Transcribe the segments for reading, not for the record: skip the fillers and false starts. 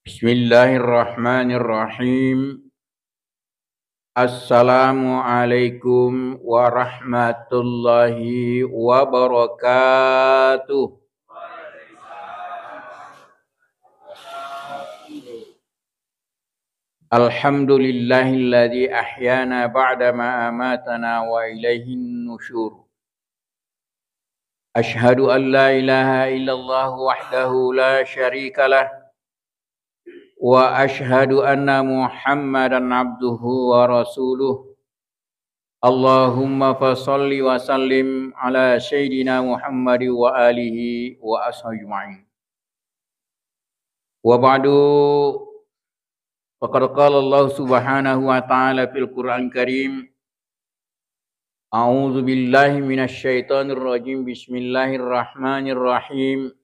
Bismillahirrahmanirrahim. Assalamualaikum warahmatullahi wabarakatuh. Alhamdulillahilladzi ahyana ba'dama amatana wa ilaihin nusyur. Ashhadu an la ilaha illallah wahdahu la syarikalah wa ashhadu anna Muhammadan abduhu wa rasuluh. Allahumma fasalli wa sallim ala sayyidina Muhammad wa alihi wa ashabihi ajma'in. Wa ba'du, faqad qala Allah subhanahu wa ta'ala fil Qur'an Karim, a'udzu billahi minasy syaithanir rajim, bismillahirrahmanirrahim.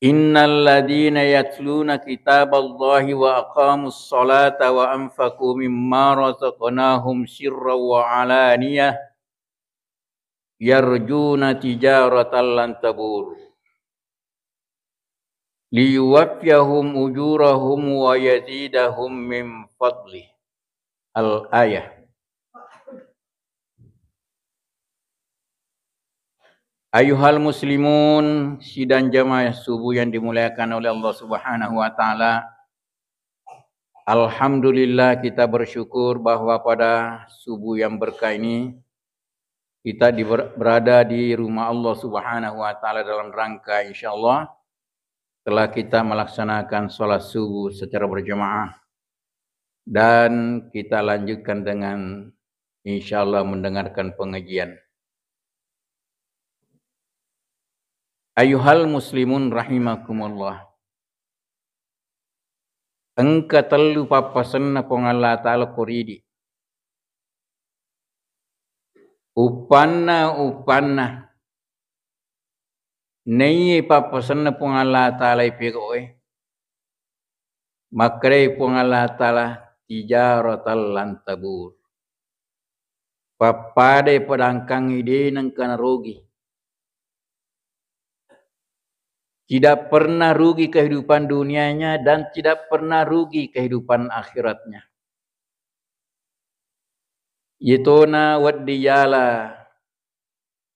Innal ladzina yatluna kitaballahi wa aqamus salata wa anfaqu mimma razaqnahum sirran wa alaniyah yarjuna tijaratan lan tabur liyuwaffiyahum ujurahum wa yazidahum min fadli. Al-ayah. Ayuhal muslimun, sidang jamaah subuh yang dimuliakan oleh Allah Subhanahu wa taala. Alhamdulillah, kita bersyukur bahwa pada subuh yang berkah ini kita berada di rumah Allah Subhanahu wa taala dalam rangka insyaallah telah kita melaksanakan salat subuh secara berjamaah dan kita lanjutkan dengan insyaallah mendengarkan pengajian. Ayuhal muslimun rahimakumullah. Engka telu papasenna pong Allah Ta'ala koridi. Upanna Nei papasenna pong Allah Ta'ala ipegoe. Makre pong Allah Ta'ala tijaratal lan tabur. Papade padangkang ide nang kana rogi. Tidak pernah rugi kehidupan dunianya dan tidak pernah rugi kehidupan akhiratnya. Yitona waddiyala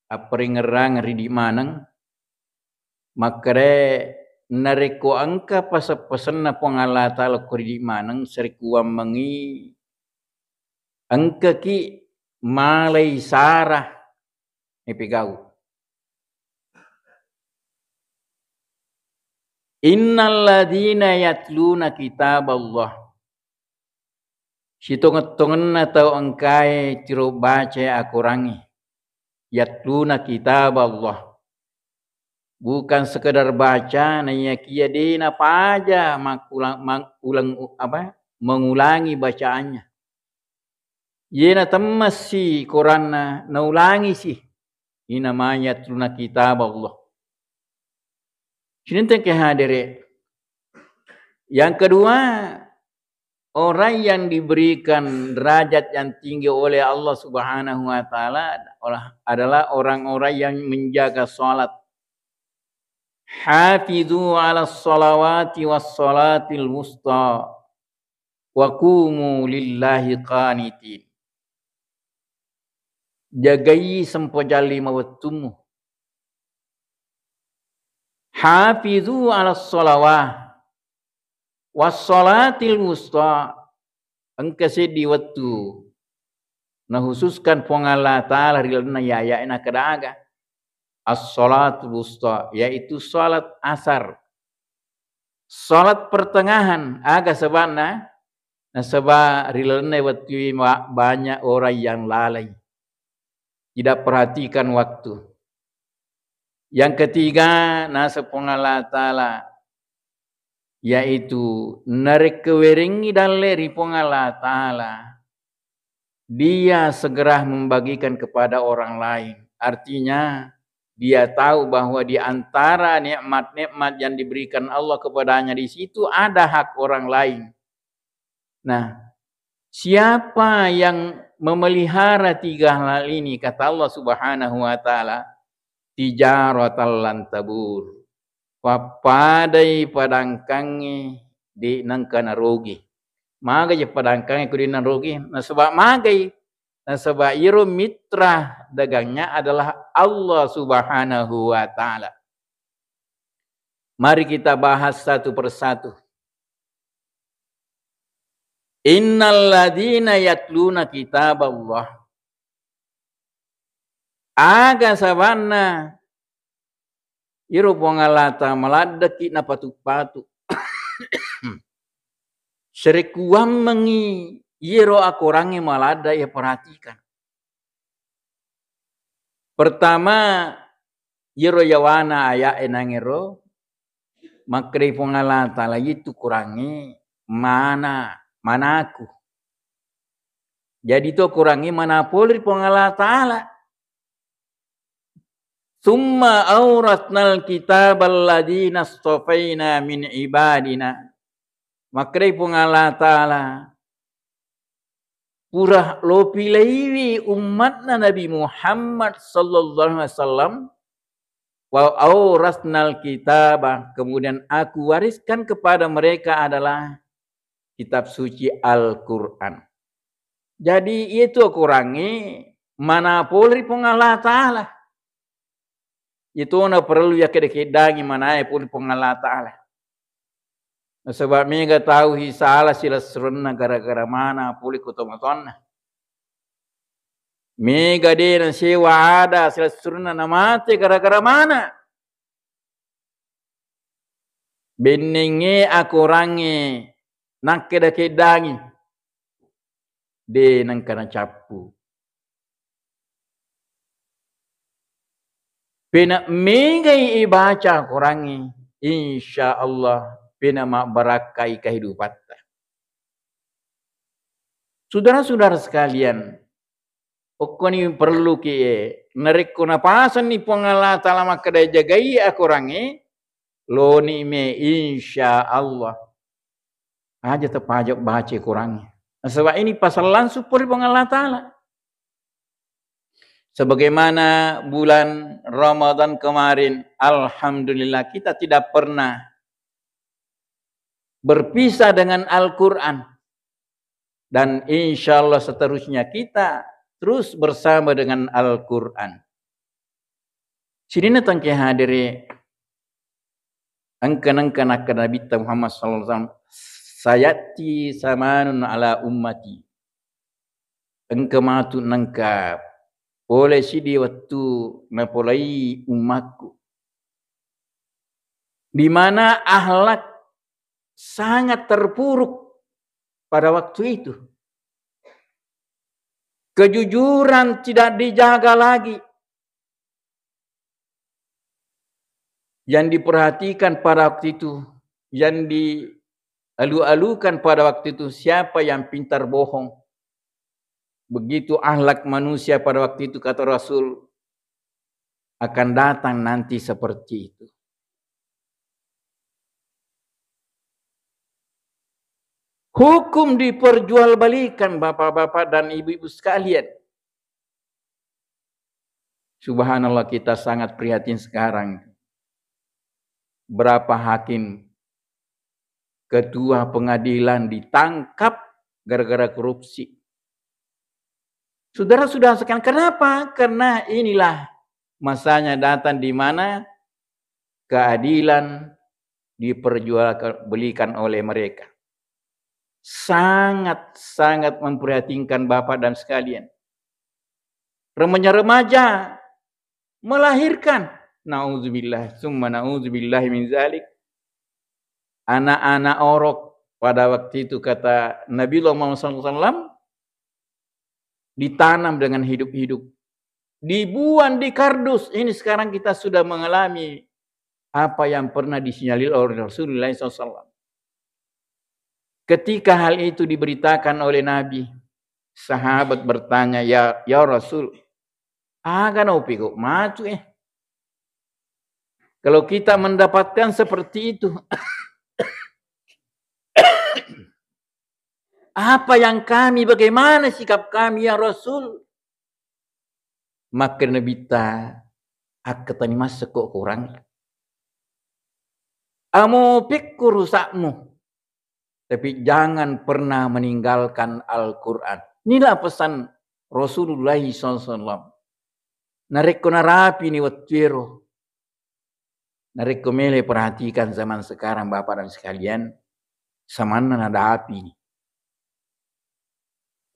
apringerang ridi manang makre nareko angka pasapasanna pangala ta'ala ridi manang serikuam mengi angka ki malay sarah ipigau. Innal ladzina yatluna kitaballah. Situnget-tungen atau engkai ciro baca akurangi. Yatluna kitaballah. Bukan sekedar baca nanya kia dina apa aja mengulangi bacaannya. Yena temas si Quranna naulangi sih. Ini namanya yatluna kitaballah. Sinten ke hadire. Yang kedua, orang yang diberikan derajat yang tinggi oleh Allah Subhanahu wa taala adalah orang-orang yang menjaga salat. Hafizu 'alas salawati was salatil wusta wa qumu lillahi qanitin. Jagai sempojali mawattumu. Hafizu 'alas salawah was salatil wusta. Engkase di waktu nah khususkan pengala ta'ala rilna ya kadaga as-salatul wusta yaitu salat asar. Salat pertengahan aga sabana nah sebab rilna waktu banyak orang yang lalai. Tidak perhatikan waktu. Yang ketiga, nasa pengala ta'ala, yaitu narik keweringi daleri pengala ta'ala. Dia segera membagikan kepada orang lain. Artinya, dia tahu bahwa di antara nikmat-nikmat yang diberikan Allah kepadanya di situ ada hak orang lain. Nah, siapa yang memelihara tiga hal ini, kata Allah Subhanahu wa ta'ala, tijaratal lan tabur. papadai padangkangi di nangkana rogi. Magai padangkangi ku di narogi. Nah sebab magai. Nah sebab iro mitra dagangnya adalah Allah Subhanahu wa ta'ala. Mari kita bahas satu persatu. Innal ladina yatluna kitab Allah. Aga sabana iro pongalata maladaki na patu-patu. Serikuam mengi iro akurangi malada ya perhatikan. Pertama iro yawana aya enangero makri pongalata lagi itu kurangi manaku. Jadi itu kurangi mana poli pongalata ala. Summa auratnal kitabal ladina astafaina min ibadina. Makrai pungala ta'ala. Purah lo pilaiwi umatna Nabi Muhammad sallallahu alaihi wasallam. Wa auratnal kitabah. Kemudian aku wariskan kepada mereka adalah kitab suci Al-Quran. Jadi itu kurangi mana poli pungala ta'ala. Itu na perlu ya kedekedangi mana poli pungala ta'ala. Sebab mega tahu hisala sila seruna gara-gara mana puli kutomatonna. Mega dena sewa ada sila seruna namate gara-gara mana. Benenge aku rangi nak kedakedangi. De nang kana capu. Pena mega ibaca kurangi. Insya Allah. Pena mak barakai kehidupan. Saudara-saudara sekalian, okoni perlu ki narik kuna pasan ni pengala talama kedai jagai aku rangi lo ni me insya Allah aja terpajak baca kurangi. Sebab ini pasal langsung puri pengala ta'ala. Sebagaimana bulan Ramadan kemarin, alhamdulillah kita tidak pernah berpisah dengan Al-Quran. Dan insya Allah seterusnya kita terus bersama dengan Al-Quran. Sini tangki hadiri angkan-angkan akan Nabi Muhammad SAW. Sayati samanun ala ummati. Engkamatu nangkap. Oleh sidi waktu napolai umatku. Di mana ahlak sangat terpuruk pada waktu itu. Kejujuran tidak dijaga lagi. Yang diperhatikan pada waktu itu, yang dialu-alukan pada waktu itu, siapa yang pintar bohong. Begitu akhlak manusia pada waktu itu, kata Rasul, akan datang nanti seperti itu. Hukum diperjualbalikan bapak-bapak dan ibu-ibu sekalian. Subhanallah, kita sangat prihatin sekarang. Berapa hakim, ketua pengadilan ditangkap gara-gara korupsi. Saudara-saudara sekalian, kenapa? Karena inilah masanya datang di mana keadilan diperjualbelikan oleh mereka. Sangat-sangat memprihatinkan bapak dan sekalian. Remaja-remaja melahirkan, na'udzubillah, summa na'udzubillah min zalik. Anak-anak orok pada waktu itu kata Nabi Muhammad SAW ditanam dengan hidup-hidup. Dibuang di kardus. Ini sekarang kita sudah mengalami apa yang pernah disinyalir oleh Rasulullah SAW. Ketika hal itu diberitakan oleh Nabi, sahabat bertanya, ya Rasul, agan opi kok maju Kalau kita mendapatkan seperti itu, apa yang kami, bagaimana sikap kami ya Rasul? Maka Nabi ta akatani masuk kok kurang. Amo pikir rusakmu. Tapi jangan pernah meninggalkan Al-Quran. Inilah pesan Rasulullah SAW. Nareko narapi ni watwiro. Nareko mele perhatikan zaman sekarang Bapak dan sekalian. Samana nada api ni.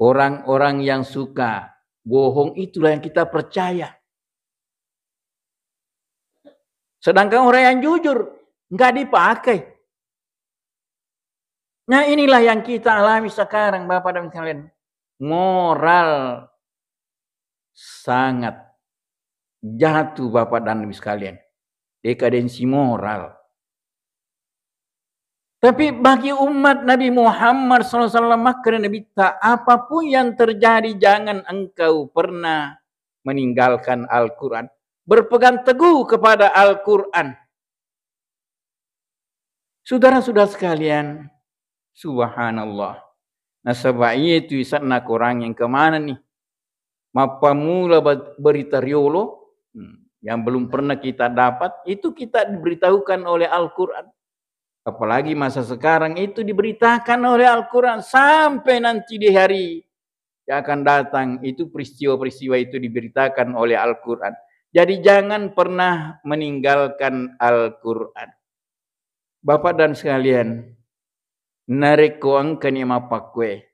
Orang-orang yang suka bohong itulah yang kita percaya. Sedangkan orang yang jujur nggak dipakai. Nah inilah yang kita alami sekarang Bapak dan sekalian. Moral sangat jatuh Bapak dan Ibu sekalian. Dekadensi moral. Tapi bagi umat Nabi Muhammad SAW maka Nabi tak apapun yang terjadi jangan engkau pernah meninggalkan Al-Quran. Berpegang teguh kepada Al-Quran. Saudara-saudara sekalian, subhanallah. Nah sebab itu isatna kurang yang kemana nih? Mapa mula berita riolo yang belum pernah kita dapat, itu kita diberitahukan oleh Al-Quran. Apalagi masa sekarang itu diberitakan oleh Al-Quran. Sampai nanti di hari yang akan datang, itu peristiwa-peristiwa itu diberitakan oleh Al-Quran. Jadi jangan pernah meninggalkan Al-Quran. Bapak dan sekalian, nareko angka ni mapakwe.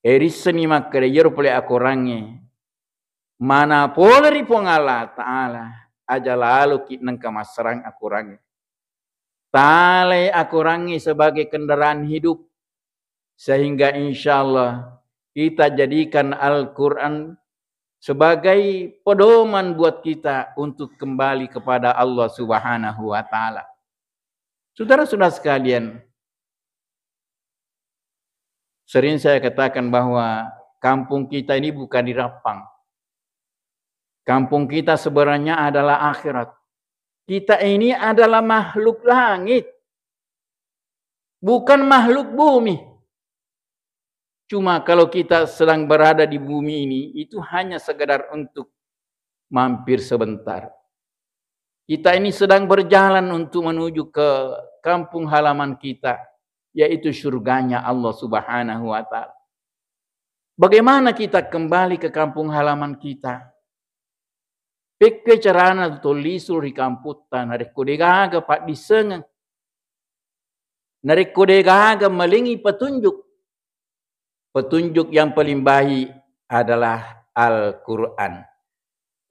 Erisa ni makare yer pole akorange. Mana pole ri Allah Ta'ala. Aja lalu kit nang kamasarang akorange. Tale akorange sebagai kendaraan hidup. Sehingga insya Allah kita jadikan Al-Quran sebagai pedoman buat kita untuk kembali kepada Allah Subhanahu wa Ta'ala. Saudara-saudara sekalian, sering saya katakan bahwa kampung kita ini bukan di Rapang. Kampung kita sebenarnya adalah akhirat. Kita ini adalah makhluk langit. Bukan makhluk bumi. Cuma kalau kita sedang berada di bumi ini, itu hanya sekedar untuk mampir sebentar. Kita ini sedang berjalan untuk menuju ke kampung halaman kita, yaitu surganya Allah Subhanahu wa Ta'ala. Bagaimana kita kembali ke kampung halaman kita? Peke carana tulisul di kamputan, nareko degaga pak disengang. Nareko degaga melingi petunjuk. Petunjuk yang paling baik adalah Al-Quran.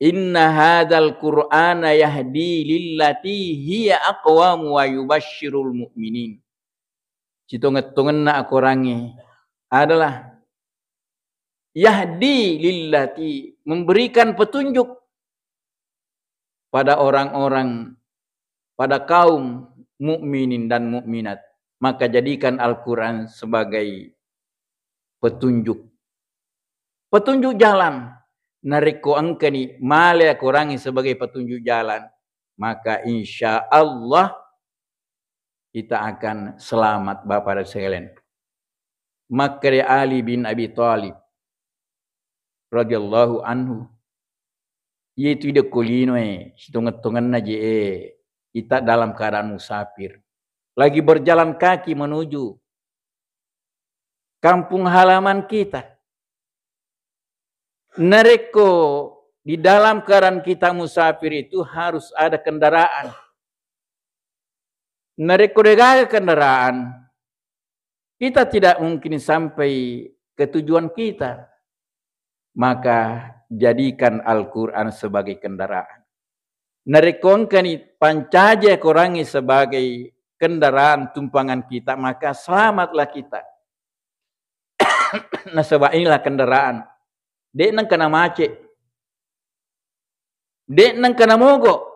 Inna hadzal Qur'ana yahdi lillati hiya aqwam wa yubashshirul mu'minin. Citonget-tongenna akurangi adalah yahdi lillati, memberikan petunjuk pada orang-orang, pada kaum mukminin dan mukminat. Maka jadikan Al-Quran sebagai petunjuk. Petunjuk jalan. Nareko angkani male kurangi sebagai petunjuk jalan. Maka insya Allah kita akan selamat Bapak dan sekalian. Maka Ali bin Abi Thalib radhiyallahu anhu, yaitu ide kulino hitungan-hitungan aja kita dalam keadaan musafir, lagi berjalan kaki menuju kampung halaman kita. Nareko di dalam keadaan kita musafir itu harus ada kendaraan. Nareko degaga kendaraan, kita tidak mungkin sampai ke tujuan kita. Maka jadikan Al-Quran sebagai kendaraan. Narekongkani pancaja kurangi sebagai kendaraan tumpangan kita, maka selamatlah kita. Nah sebab inilah kendaraan. Dek nang kena macet. Dek nang kena mogok.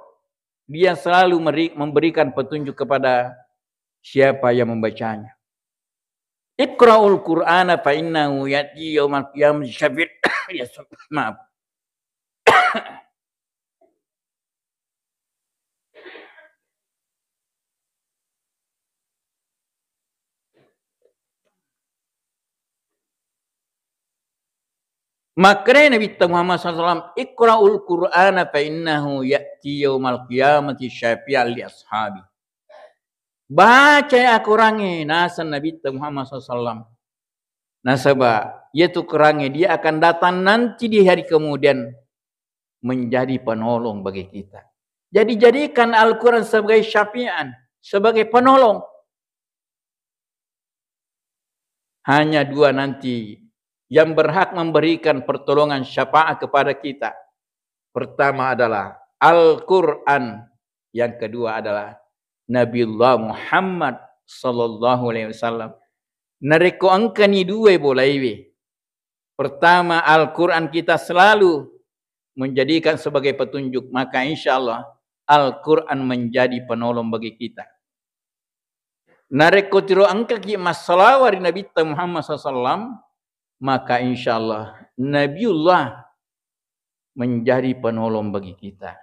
Dia selalu memberikan petunjuk kepada siapa yang membacanya. Iqra'ul Qur'ana fa innahu ya'ti yaumal qiyamati syafi'an. Ya, maaf. Maka Nabi Muhammad SAW, Iqra'ul Qur'ana fa innahu ya'ti yaumal qiyamati syafi'an li ashabi. Baca Al-Quran nasan Nabi Muhammad SAW. Nasabah, yaitu kerangnya dia akan datang nanti di hari kemudian menjadi penolong bagi kita. Jadi jadikan Al-Quran sebagai syafi'an, sebagai penolong. Hanya dua nanti yang berhak memberikan pertolongan syafaat kepada kita. Pertama adalah Al-Quran, yang kedua adalah Nabiullah Muhammad sallallahu alaihi wasallam. Nareko angkani dua boleh. Pertama, Al-Quran kita selalu menjadikan sebagai petunjuk, maka insyaAllah Al-Quran menjadi penolong bagi kita. Nareko tiro angka ki masalah dari Nabi Muhammad SAW, maka insyaAllah Nabiullah menjadi penolong bagi kita.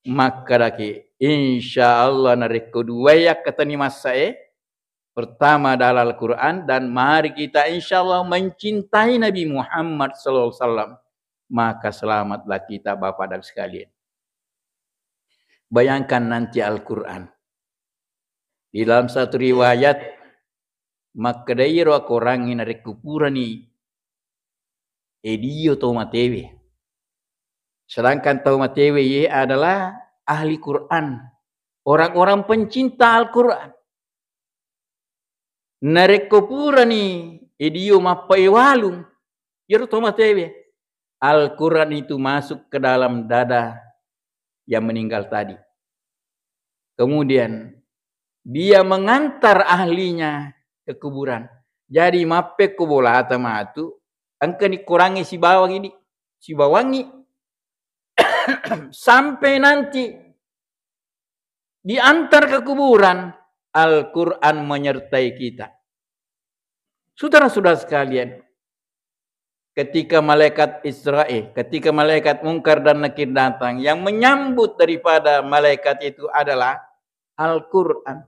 Maka daki insyaAllah nareko dua ya kata ni masai. Pertama adalah Al-Quran, dan mari kita insyaAllah mencintai Nabi Muhammad SAW. Maka selamatlah kita Bapak dan sekalian. Bayangkan nanti Al-Quran. Di dalam satu riwayat, maka dairo aku orangin dari kuburan ni Edio tau matewe. Sedangkan tau matewe ye adalah ahli Quran. Orang-orang pencinta Al-Quran. Nareko pura ni Edio mapai walung. Yero tau matewe. Al-Quran itu masuk ke dalam dada yang meninggal tadi. Kemudian dia mengantar ahlinya ke kuburan. Jadi mape ko bola atamatu, angka ni kurangi si bawang ini, si bawangi sampai nanti diantar ke kuburan, Al-Quran menyertai kita. Saudara-saudara sekalian, ketika malaikat Israel, ketika malaikat Munkar dan Nakir datang, yang menyambut daripada malaikat itu adalah Al-Quran.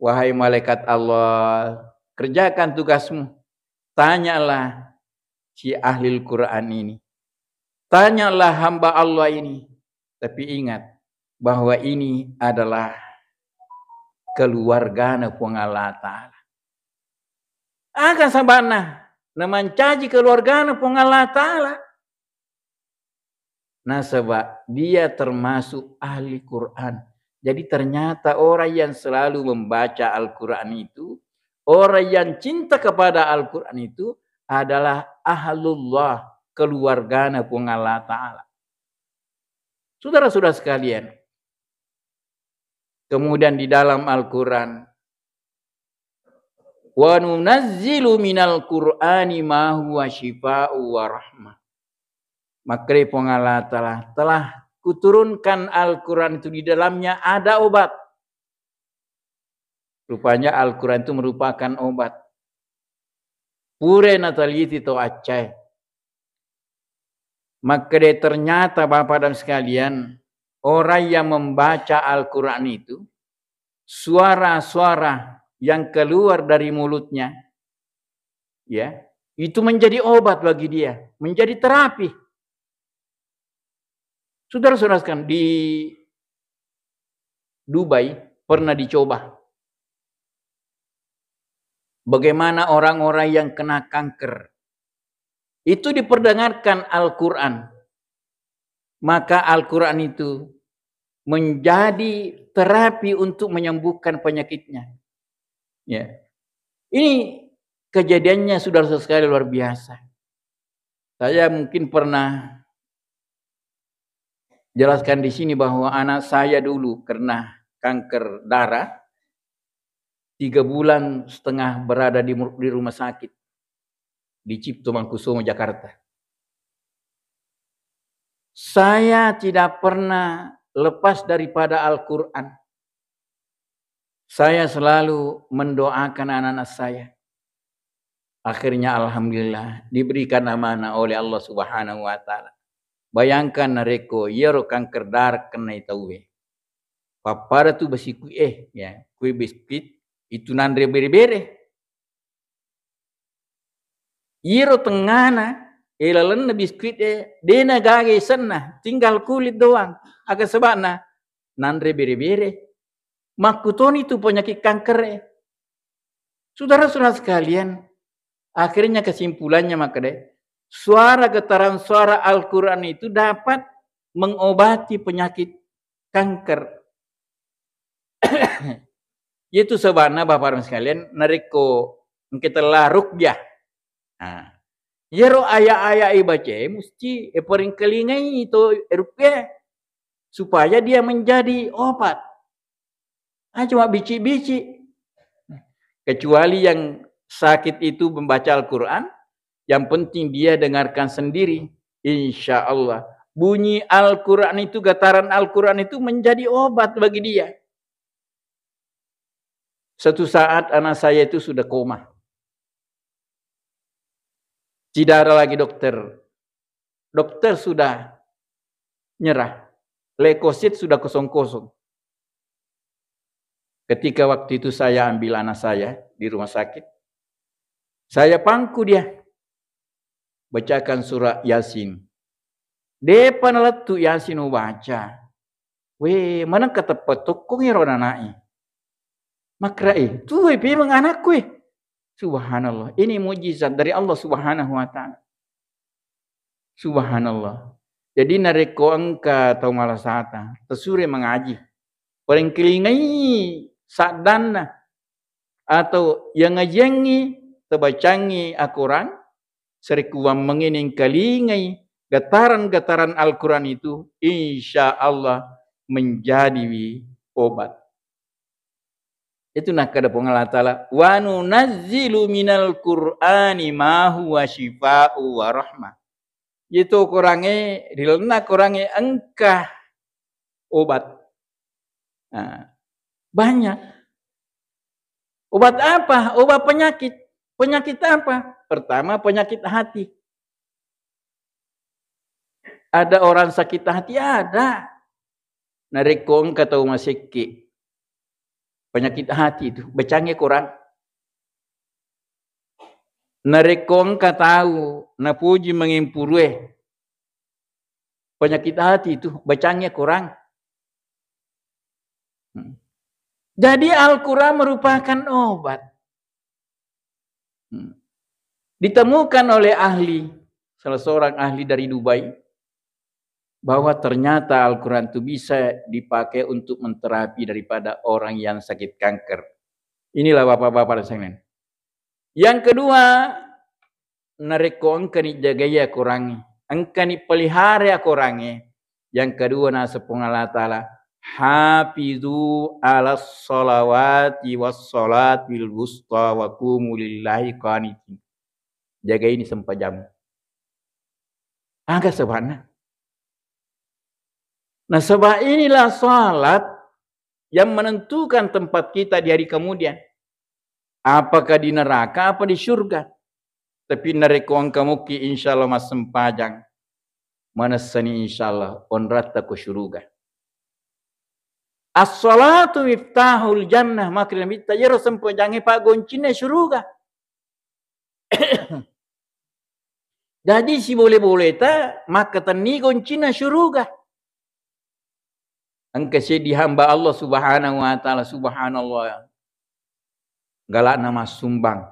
Wahai malaikat Allah, kerjakan tugasmu. Tanyalah si ahli Al-Quran ini. Tanyalah hamba Allah ini. Tapi ingat bahwa ini adalah keluarga Allah Ta'ala. Akan sabana namancaji keluarga Allah Ta'ala. Nah sebab dia termasuk ahli Quran. Jadi ternyata orang yang selalu membaca Al-Quran itu, orang yang cinta kepada Al-Quran itu adalah ahlullah, keluarga Allah Ta'ala. Saudara-saudara sekalian, kemudian di dalam Al-Quran, wa nunazzilu minal Qur'ani ma huwa shifaa'u wa rahmah. Maka Allah Ta'ala telah kuturunkan Al-Quran itu, di dalamnya ada obat. Rupanya Al-Quran itu merupakan obat. Pure nataliti to acai. Maka ternyata Bapak dan sekalian, orang yang membaca Al-Quran itu, suara-suara yang keluar dari mulutnya, ya, itu menjadi obat bagi dia, menjadi terapi. Saudara-saudara sekalian, di Dubai pernah dicoba. Bagaimana orang-orang yang kena kanker itu diperdengarkan Al-Quran. Maka Al-Quran itu menjadi terapi untuk menyembuhkan penyakitnya. Ya. Ini kejadiannya saudara-saudara sekalian luar biasa. Saya mungkin pernah jelaskan di sini bahwa anak saya dulu kena kanker darah, 3,5 bulan berada di rumah sakit di Cipto Mangunkusumo, Jakarta. Saya tidak pernah lepas daripada Al-Quran. Saya selalu mendoakan anak-anak saya. Akhirnya alhamdulillah diberikan amanah oleh Allah Subhanahu wa Ta'ala. Bayangkan nareko yero kanker darah kena itawe. Papara tu basi kue ya, kue biskuit itu nandre bere-bere. Yero tengana elalan na biskuit dena gage sana, tinggal kulit doang. Agak sebabna nandre bere-bere. Makuton itu penyakit kanker. Saudara-saudara sekalian, akhirnya kesimpulannya maka deh, getaran suara Al-Quran itu dapat mengobati penyakit kanker. Itu sebabnya Bapak Ibu sekalian, nariko kita lah rukyah. Nah, yero ayat-ayat ibaca mesti paling kelingai itu rukyah supaya dia menjadi obat. Cuma bici-bici. Kecuali yang sakit itu membaca Al-Quran, yang penting dia dengarkan sendiri. Insya Allah. Bunyi Al-Quran itu, getaran Al-Quran itu menjadi obat bagi dia. Suatu saat anak saya itu sudah koma. Tidak ada lagi dokter. Dokter sudah nyerah. Leukosit sudah kosong-kosong. Ketika waktu itu saya ambil anak saya di rumah sakit, saya pangku dia, bacakan surah Yasin. Depan letu Yasin baca. Weh, mana kata petukung ya ronanai. Makrai, tuh memang anakku. Subhanallah, ini mujizat dari Allah Subhanahu wa taala. Subhanallah. Jadi nareko engka atau malah sata, tesure mengaji. Paling kelingai sadana atau yang ngajengi tebacangi Al-Quran serikuam mengining kelingai getaran-getaran Al-Quran itu insya Allah menjadi obat. Itu nak kada pengalat ta'ala wa nunazzilu minal Qur'ani ma huwa syifa'u wa rahmah. Itu kurangnya dilena kurangnya engkah obat. Nah, banyak. Obat apa? Obat penyakit. Penyakit apa? Pertama penyakit hati. Ada orang sakit hati? Ada. Narekong kata masiki. Penyakit hati itu. Bacanya kurang. Narekong tahu. Napuji mengimpurwe. Penyakit hati itu. Bacanya kurang. Jadi Al-Quran merupakan obat. Ditemukan oleh ahli, salah seorang ahli dari Dubai, bahwa ternyata Al-Quran itu bisa dipakai untuk menterapi daripada orang yang sakit kanker. Inilah bapak-bapak sekalian. Yang kedua, nareko engkani jagaya kurangi, engkani pelihara kurangi. Yang kedua nasa pengalat ta'ala, hafizu ala sholawati was sholatil wusta wa qumu lillahi qanitin. Jaga ini sempajam. Agak sebana. Nah sebab inilah salat yang menentukan tempat kita di hari kemudian. Apakah di neraka apa di surga. Tapi narekuang kamu ki insyaallah mas sempajang. Manasani insyaallah onrata ku syurga. As-salatu miftahul jannah, maka Nabi tajaro sempojangi pak goncine syuruga. Jadi si boleh-boleh ta maka tani goncina syuruga. Angka di hamba Allah Subhanahu wa taala, subhanallah. Galak nama sumbang.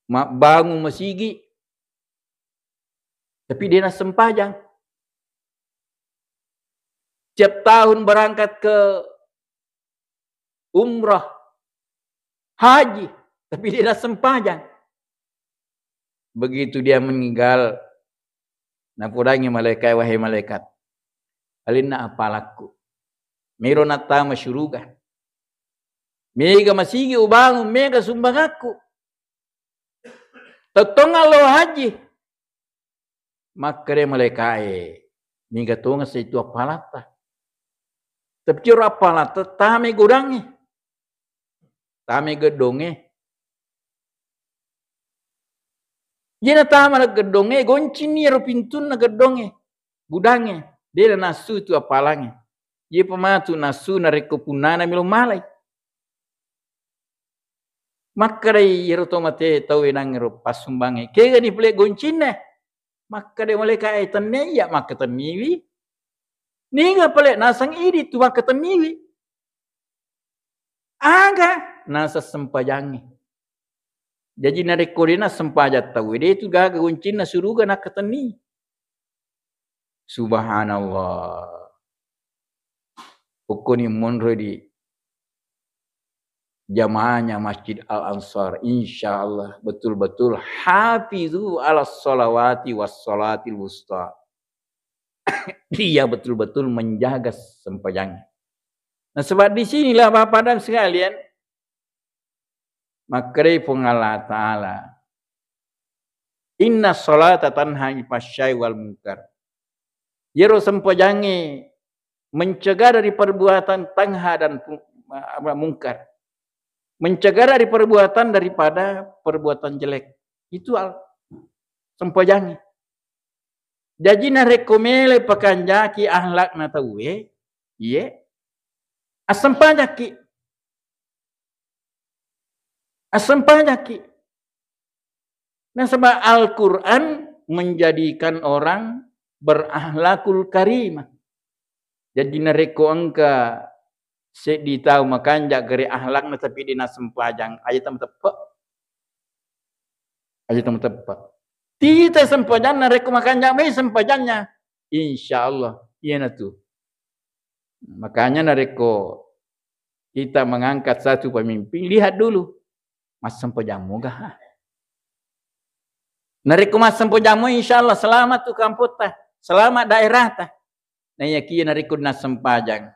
Mak bangun masigi. Tapi dia nak sempajang. Tiap tahun berangkat ke umrah, haji, tapi dia dah sempajang. Begitu dia meninggal, napudangi malaikat, wahai malaikat, alina apalaku, merona tama syuruga, mega masigi ubangun, mega sumbang aku, totonga lo haji, makre malaikat, mega tonga sa itu apalata. Tapi cura apalah tame godangi. Tame gedonge. Jena tama na gedonge goncini ro pintun na gedonge. Gudange. Dia nasu itu apalange. Ye pematu nasu na rekopunana milo malai. Makare yero tomate tau enang ro pasumbange. Kega di plek goncine. Makare malaikat tanne ya maka taniwi. Ninga pale nasang iri tu maka temiwi. Aga nasa sempajangi. Jadi nareko dia na sempajat tahu. Dia itu gaga kuncin na suruga nak keteni. Subhanallah. Ukuni monro di jamaahnya Masjid Al-Ansar. InsyaAllah betul-betul hafizu ala salawati was salatil wusta. Dia betul-betul menjaga sembahyang. Nah sebab di sinilah Bapak dan sekalian, makrai Allah Ta'ala. Inna salata tanha ifasyai wal munkar. Yero sembayangi mencegah dari perbuatan tanha dan mungkar. Mencegah dari perbuatan daripada perbuatan jelek. Itu sembayangi. Jadi na rekomele pakanjaki ahlak na tawe, ye, asam pajaki. Nah sebab Al-Quran menjadikan orang berahlakul karimah. Jadi na reko angka sedi tahu makanjak gere ahlak na tapi dina sempajang ayat tepat. Ayat tepat. Kita sempajang na reko makanjak mai sempajangnya. InsyaAllah iya na tu. Makanya na reko kita mengangkat satu pemimpin, lihat dulu mas sempojamu kah? Nariku mas sempojamu insyaallah selamat tu kampus tah, selamat daerah tah. Nah ya kieu nariku na sempajang.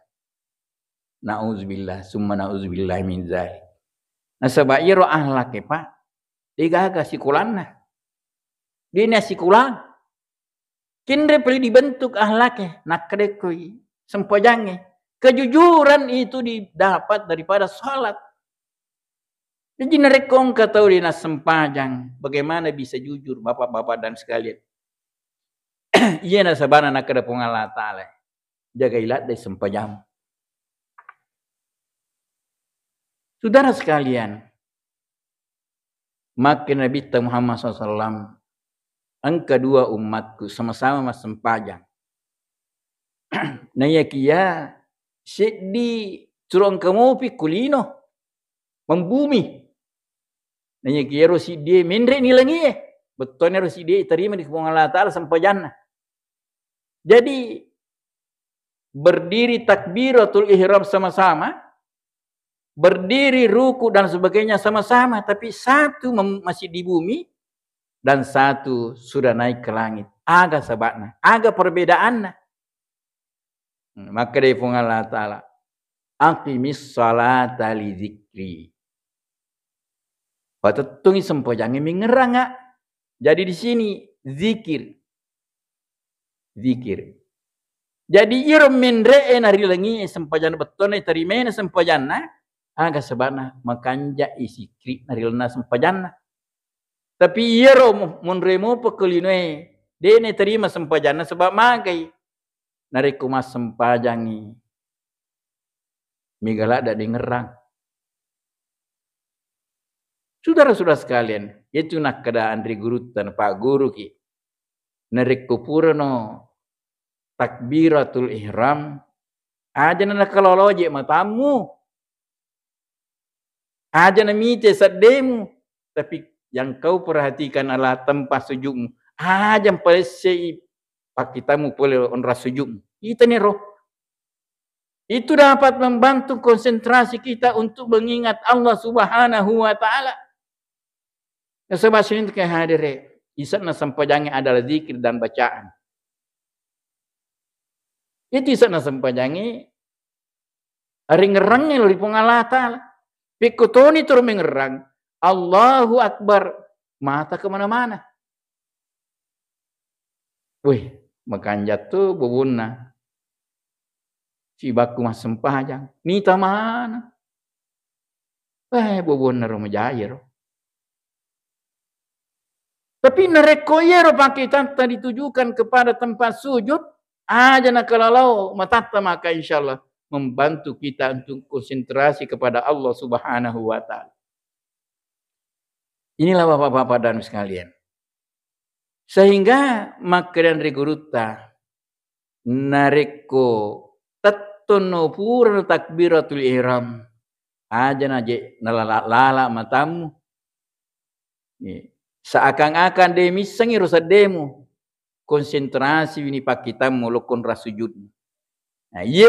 Nauzubillah, summa nauzubillah min zalik. Nah sebab ieu ahlak Pak, digaga sikulanna. Dina sikulan. Kendre perlu dibentuk ahlaknya, nak kedekui sempojangnya. Kejujuran itu didapat daripada salat. Jadi narekong kata dina sempajang, bagaimana bisa jujur bapak-bapak dan sekalian. Iya na sabana nak kedepong Allah Ta'ala. Jaga ilat dari sempajang. Saudara sekalian, makin Nabi Muhammad SAW, angka dua umatku sama-sama mas sempajang. Naya kia di curang kamu pi kulino membumi. Nanya kia rosi dia mendre nilangi betulnya rosi dia terima di kebun Allah Ta'ala sampai jannah. Jadi berdiri takbiratul ihram sama-sama, berdiri ruku dan sebagainya sama-sama, tapi satu masih di bumi dan satu sudah naik ke langit. Aga sabakna, aga perbedaanna. Maka dari Allah Ta'ala, aqimis salata li zikri. Patutungi sempojangi mengerang. Jadi di sini zikir. Zikir. Jadi iram mendre nari lengi sempojana betone tarimena sempojana aga sabana makanja isikri nari lena sempojana. Tapi iram munremo pekulinoe dene terima sempojana sebab magai nari kumas sempajangi migala ada di ngerang. Saudara-saudara sekalian, itu nak keadaan dari guru dan Pak Guru ki. Narik kupurno takbiratul ihram aja nak kaloloje matamu. Aja namite sademu, tapi yang kau perhatikan adalah tempat sujudmu. Aja pelesei pakitamu boleh onra sujudmu. Itu nih roh. Itu dapat membantu konsentrasi kita untuk mengingat Allah Subhanahu wa Ta'ala. Sebab sini ke hadire, isatna sampajangnya adalah zikir dan bacaan. Itu isatna sampajangnya ringerangnya dari Allah Ta'ala. Pikutoni turun mengerang. Allahu Akbar. Mata kemana-mana. Wih, makan jatuh bubunna. Si baku mas sempajang. Nita mana? Bubunna rumah jahir. Tapi narekoyero pakitan tadi ditujukan kepada tempat sujud aja nak kalau matata maka insyaallah membantu kita untuk konsentrasi kepada Allah Subhanahu wa Ta'ala. Inilah bapak-bapak dan sekalian. Sehingga makaran reguruta nareko tattono pura takbiratul ihram aja naje nalala matamu. Seakan-akan demi sengi rusa demo konsentrasi ini pak kita mulukun rasujud. Nah, iya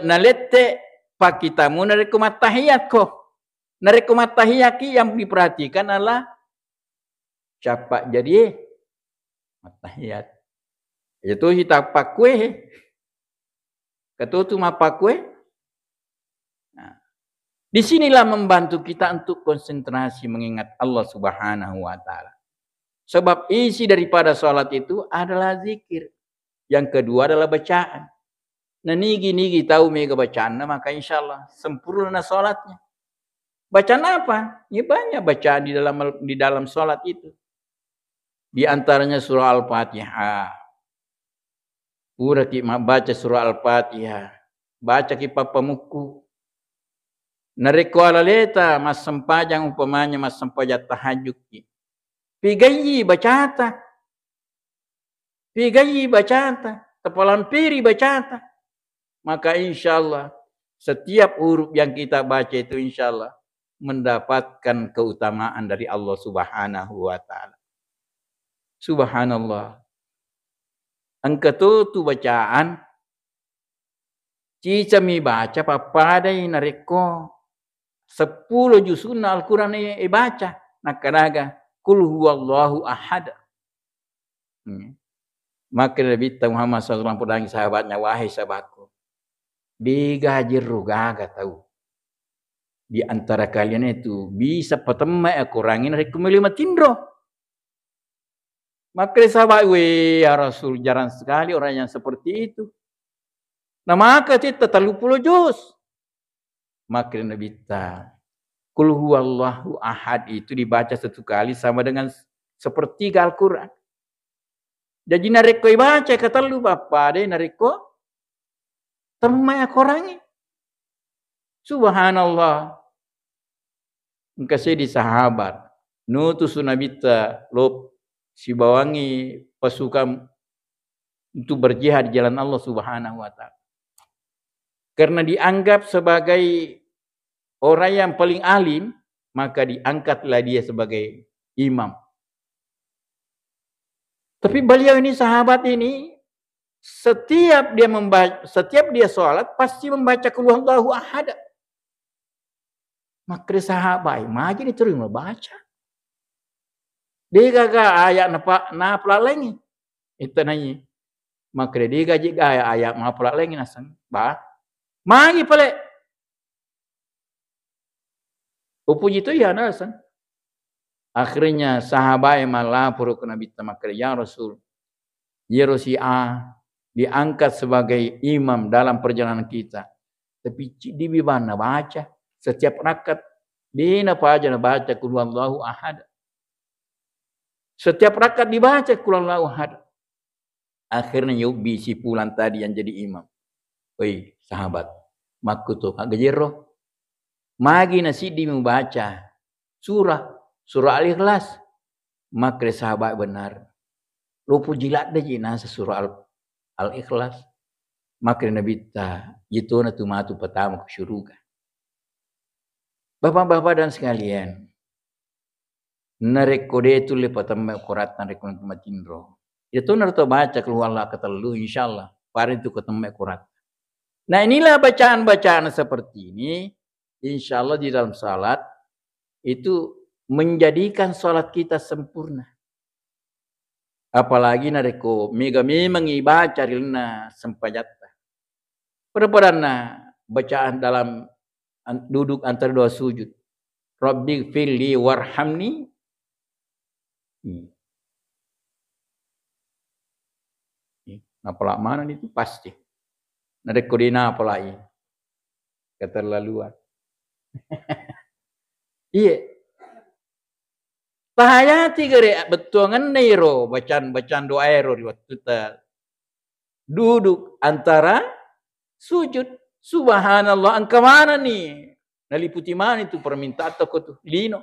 nalete pak kita mu nareku matahiyat ko. Nareku matahiyat yang diperhatikan adalah capak jadi matahiyat. Itu kita pakwe. Ketutu mapakwe. Nah, disinilah membantu kita untuk konsentrasi mengingat Allah Subhanahu wa Ta'ala. Sebab isi daripada sholat itu adalah zikir. Yang kedua adalah bacaan. Nah nigi tahu mega bacaan, maka insya Allah sempurna sholatnya. Bacaan apa? Ya banyak bacaan di dalam sholat itu. Di antaranya surah Al-Fatihah. Pura ki baca surah Al-Fatihah. Baca ki papamuku. Nareko alaleta mas sempajang umpamanya mas sempajat tahajud ki. Pigayi bacata. Tepalan piri bacata. Maka insya Allah setiap huruf yang kita baca itu insya Allah mendapatkan keutamaan dari Allah Subhanahu wa Ta'ala. Subhanallah. Angkatu tu bacaan. Cica mi baca papadai nareko 10 juzuna Al-Quran baca. Nakanaga. Kul huwallahu ahad. Maka Nabi Muhammad SAW pedang sahabatnya, wahai sahabatku, digaji rugaga tahu. Di antara kalian itu bisa petema kurangin rekomeli matindro. Maka sahabat, ya Rasul, jarang sekali orang yang seperti itu. Nah maka kita 30 juz. Maka Nabi Kul huwallahu ahad itu dibaca 1 kali sama dengan sepertiga Al-Quran. Jadi nareko baca kata lu bapa deh nareko temai korangi. Subhanallah. Engkau di sahabat nutus nabita lop si bawangi pasukan untuk berjihad di jalan Allah Subhanahu wa Ta'ala. Karena dianggap sebagai orang yang paling alim, maka diangkatlah dia sebagai imam. Tapi beliau ini sahabat ini setiap dia sholat pasti membaca Qul huwallahu ahad. Maka sahabat maju diterima baca. Dia gaga ayat napa lagi. Itu nanya. Maka dia gaji ayat napa lagi nasang. Magi pale. Upuji itu ya nasan. Akhirnya sahabat malah lapor ke Nabi Tamakar, ya Rasul, Yerusia diangkat sebagai imam dalam perjalanan kita. Tapi di mana baca setiap rakaat dina aja baca Qul huwallahu ahad. Setiap rakaat dibaca Qul huwallahu ahad. Akhirnya Yubi si pulang tadi yang jadi imam. Woi sahabat, makutu agajero. Magi nasi di membaca surah Al-Ikhlas. Maka sahabat benar. Lupu jilat dah nasa surah Al-Ikhlas. Maka Nabi itu na tumatu pertama ke syurga. Bapak-bapak dan sekalian, narekode itu lepas tambah kurat narekode matindro. Itu narto baca keluar Allah ketelu insyaallah. Pari itu ketemu kurat. Nah inilah bacaan-bacaan seperti ini. Insyaallah di dalam salat itu menjadikan salat kita sempurna. Apalagi nareko mega memang ibaca rilna sempajata. Perpadana bacaan dalam duduk antara dua sujud. Rabbi firli warhamni. Apalah mana itu pasti. Nareko dina apalah ini. Keterlaluan. Iya. Tahayati gere betuangan nero bacaan doa ero di waktu kita duduk antara sujud. Subhanallah, angka mana nih? Naliputi mana itu permintaan toko tuh lino.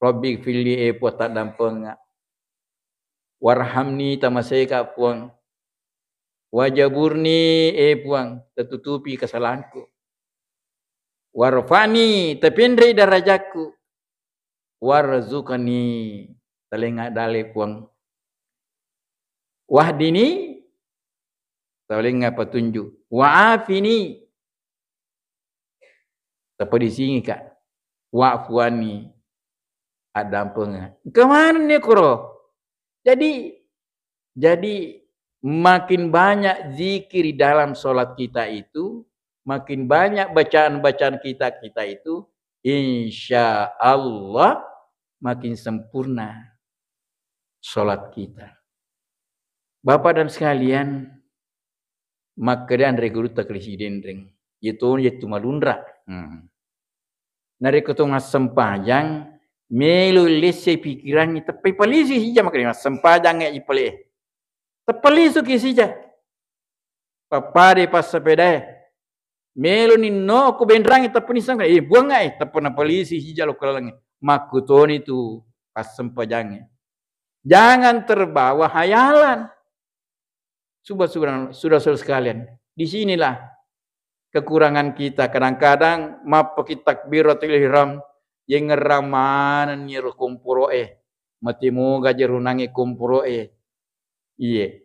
Rabbi fili puata dampeng. Warhamni tamaseka puang. Wajaburni puang tertutupi kesalahanku. warfani tepindri darajaku, warzuqni telinga dale puang, wahdini telinga petunjuk, wa'afini tapi di sini kak, wa'fuani ada pengen. Kemana nih kuro? Jadi makin banyak zikir dalam solat kita itu, makin banyak bacaan-bacaan kita itu, insya Allah makin sempurna solat kita. Bapak dan sekalian, makanya regulu tak presiden ring, itu malundra. Nari ketemu sempajang, melu lese pikirannya, tapi polisi saja makanya sempajang ya ipale. Tapi suki saja. Papade pas sepeda. Melu ni no aku bendrang tapi ni sang buang ai tapi na polisi saja lo kalang makuton itu pas sempajangnya. Jangan terbawa hayalan. Sudah sekalian. Di sinilah kekurangan kita. Kadang-kadang mapaki takbiratul ihram yang ngeramanan nyiru kumpuroe. Matimu gajerunangi kumpuroe. Iya.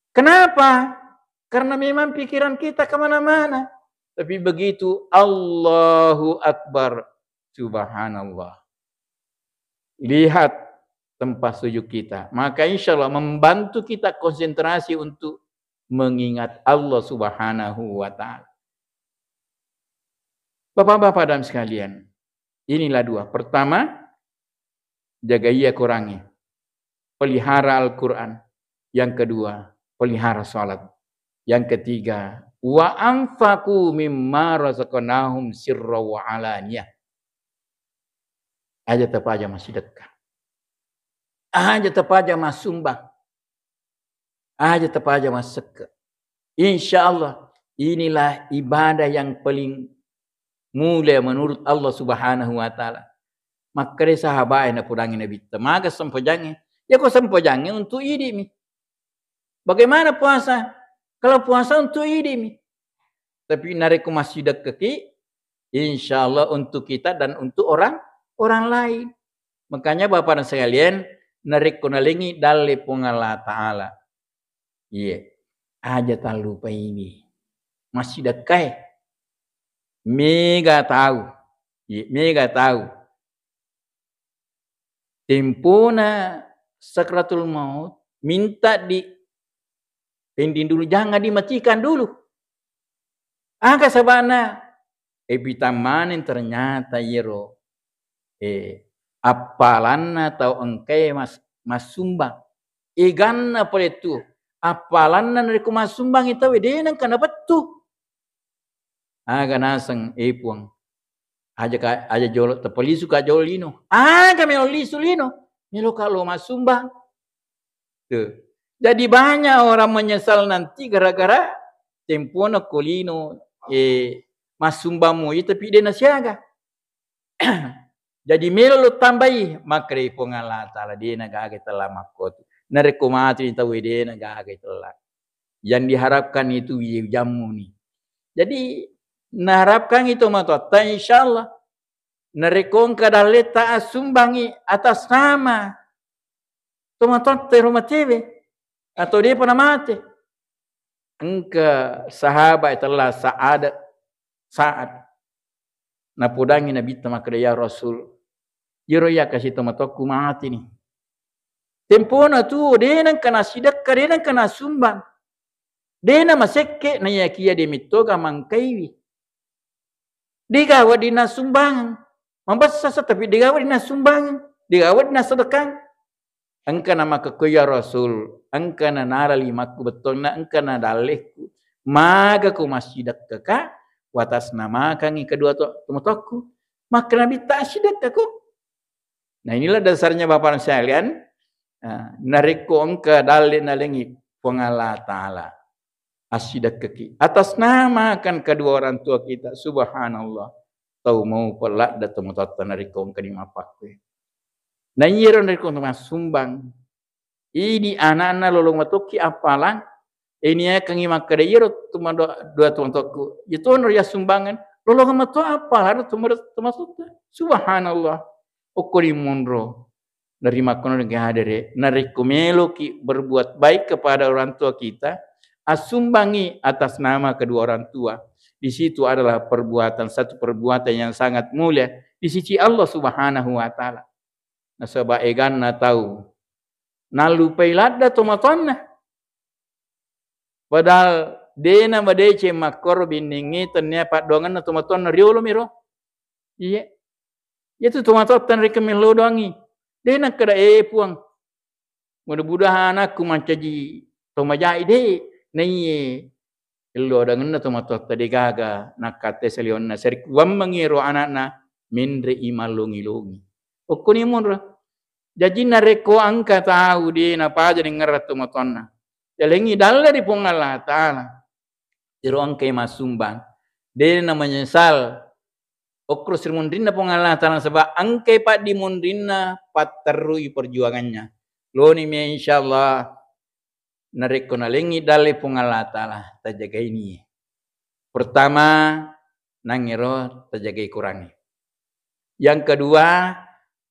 Kenapa? Karena memang pikiran kita kemana-mana. Tapi begitu Allahu Akbar. Subhanallah. Lihat tempat sujud kita. Maka insya Allah membantu kita konsentrasi untuk mengingat Allah Subhanahu wa ta'ala. Bapak-bapak dan sekalian, inilah dua. Pertama, jaga ia kurangi. Pelihara Al-Quran. Yang kedua, pelihara salat. Yang ketiga, wa anfaqu mimma razaqnahum sirra wa alaniyah. Aja tepaja masih dekat. Aja tepaja mas sumbang. Aja tepaja mas seke. Insya Allah inilah ibadah yang paling mulia menurut Allah Subhanahu wa ta'ala. Maka sahabat yang pudangi Nabi temaga sempajangnya. Ya kok sempajangnya untuk ini. Bagaimana puasa? Kalau puasa untuk ini. Tapi nariku masih dekat, insya Allah untuk kita dan untuk orang lain. Makanya Bapak dan sekalian, nariku nalingi dalil Allah Ta'ala. Iya. Aja tak lupa ini. Masih dekat. Mega tahu. Mega tahu. Tempona sakratul maut. Minta di pending dulu. Jangan dimatikan dulu. Angka sabana. Bitamanin ternyata yero. Apalan atau engkai mas sumbang. Ganna pala itu. Apalan na nariku mas sumbang itu. Denang kana betul. Aga nasang puang. Aja jolo terpolisu ka jolino. Aga melo lisulino. Melo kalau mas sumbang. Tuh. Jadi banyak orang menyesal nanti gara-gara tempona kolino mas sumbangmu itu tapi dia nasiaga. Jadi melo lo tambahi makre pengala taala dia nagaga telah makot. Nariku mati tahu dia nagaga telah. Yang diharapkan itu jamu nih. Jadi naharapkan itu matota insyaallah narekong kadaleta asumbangi atas nama tomatot rumah TV atau dia pernah mati engka sahabat telah saat napudangi Nabi tamakra ya Rasul jero ya kasih tomatokku mati nih tempona tu dia nang kana sidak dia nang kana sumbang dia na masekke na yakia dia mitoga mangkaiwi digawa dina sumbangan. Mambasa tapi digawa dina sumbangan. Digawa dina sedekah. Engka nama kekuya Rasul. Engka na narali maku betul na engka na dalihku. Maga ku masih dekat watas nama kangi kedua temutoku. Maka Nabi tak sidak aku. Nah inilah dasarnya Bapak dan sekalian. Nariko engka dalih nalengi pengala ta'ala. Asyidak keki. Atas nama kan kedua orang tua kita. Subhanallah. Tahu mau pelak datang mutatan dari kaum kedima pakwe. Nah nyiron dari kaum sumbang. Ini anak-anak lolong matuki apalan. Ini kang imak kada iro tuma dua tuan toku. Itu ya sumbangan. Lolo kama to apa harus termasuk subhanallah. Okori munro. Dari makono dengan hadere. Nari kumelo ki berbuat baik kepada orang tua kita. Asumbangi atas nama kedua orang tua. Di situ adalah satu perbuatan yang sangat mulia di sisi Allah Subhanahu wa taala. Nasaba egan na tahu. Nalupai ladda tomatonna. Padahal dena madece makor biningi tanya pak dongan na tomaton na riolo miro. Iya. Itu tomaton tan rekemelo doangi. Dena kada puang. Mudah-mudahan aku mancaji tomajai de naiye. Illo dengan na tomaton tadi gaga nakate selion na serik wamangiro anak-na mindre imalungi-lungi. Okuni munra. Jadi nareko angka tahu dia napa jadi ngerat tomaton na. Jalengi dalam dari Allah Ta'ala. Jero angkai masumbang. Dia namanya sal. Okro sirmundrina pong Allah Ta'ala. Sebab angkai pak di mundrina paterui perjuangannya. Lo ni me insyaAllah. Nareko nalengi dalai pong Allah Ta'ala. Terjaga ini. Pertama. Nangiro terjaga kurangi. Yang kedua.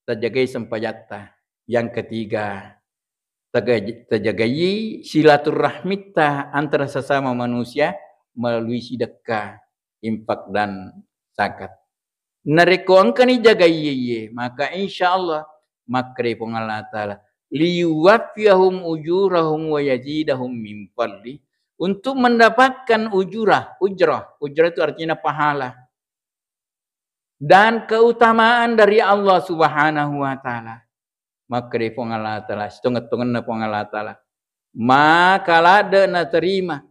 Terjaga sempajata. Yang ketiga. Terjagai silaturahmita antara sesama manusia melalui sedekah, infak dan zakat. Nareko angkani jagai maka insyaallah makre pong Allah Taala liwafiyahum ujurahum wa yazidahum min fadli untuk mendapatkan ujrah itu artinya pahala dan keutamaan dari Allah Subhanahu wa taala. Maka dari Allah Ta'ala. Setengah-tengah na Allah Ta'ala. Maka lada na terima.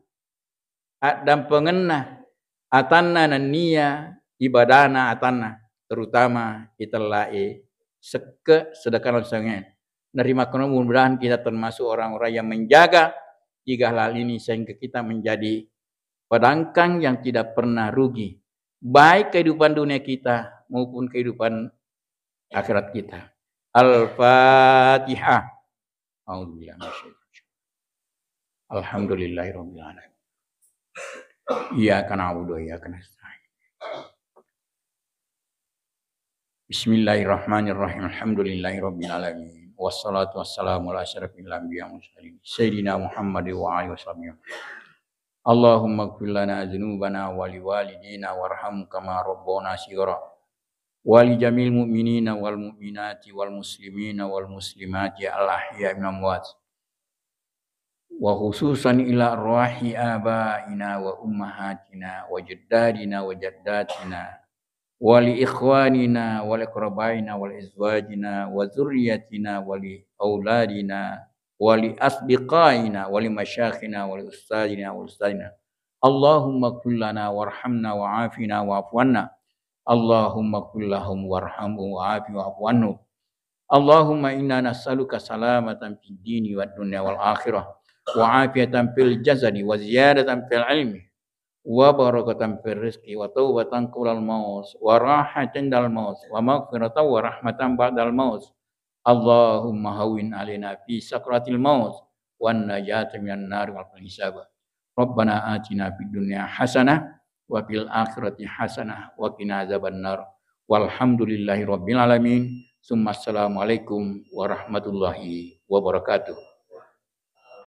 Dan pengenah. Atanna na niya. Ibadana atanna. Terutama kita lae. Sedekah langsungnya. Nerima kena mudah-mudahan kita termasuk orang-orang yang menjaga. 3 hal ini sehingga kita menjadi pedangkang yang tidak pernah rugi. Baik kehidupan dunia kita. Maupun kehidupan akhirat kita. Al-Fatihah. Alhamdulillahirabbil alamin. Iyyaka na'budu wa iyyaka nasta'in. Bismillahirrahmanirrahim. Alhamdulillahirabbil alamin. Wassalatu wassalamu ala asyrafil anbiya'i wal mursalin. Sayyidina Muhammad wa alihi wasallam. Allahumma ighfir lana dzunubana wa liwalidina warham kama rabbana shighara. Wali jamil mu'minina wal mu'minati wal muslimina wal muslimati al ahya'i minal amwat wa khususan ila arwahi abaina wa ummahatina wa jaddadina wa jaddatina wa li ikhwanina wa li qarabaina wa li izwajina wa dzurriyyatina wa li auladina wa li asdiqaina wa li masyayikhina wa li ustadina wa ustadina Allahumma kullana warhamna wa afina wa afwanna Allahumma kullahum warhamhum wa'afi wa'afu anhu. Allahumma inna nas'aluka salamatan fid dini wad dunya wal akhirah wa afiyatan fil jasadi wa ziyadatan fil ilmi wa barakatan fil rizqi wa taubatan qabla al maut wa rahatan dal maut wa maghfiratan wa rahmatan ba'dal maut. Allahumma hawwin alaina fi sakratil maut wan najata minan nar wal hisab. Rabbana atina fid dunya hasanah wa fil akhirati hasanah wa qina adzabannar walhamdulillahi rabbil alamin summa assalamualaikum warahmatullahi wabarakatuh.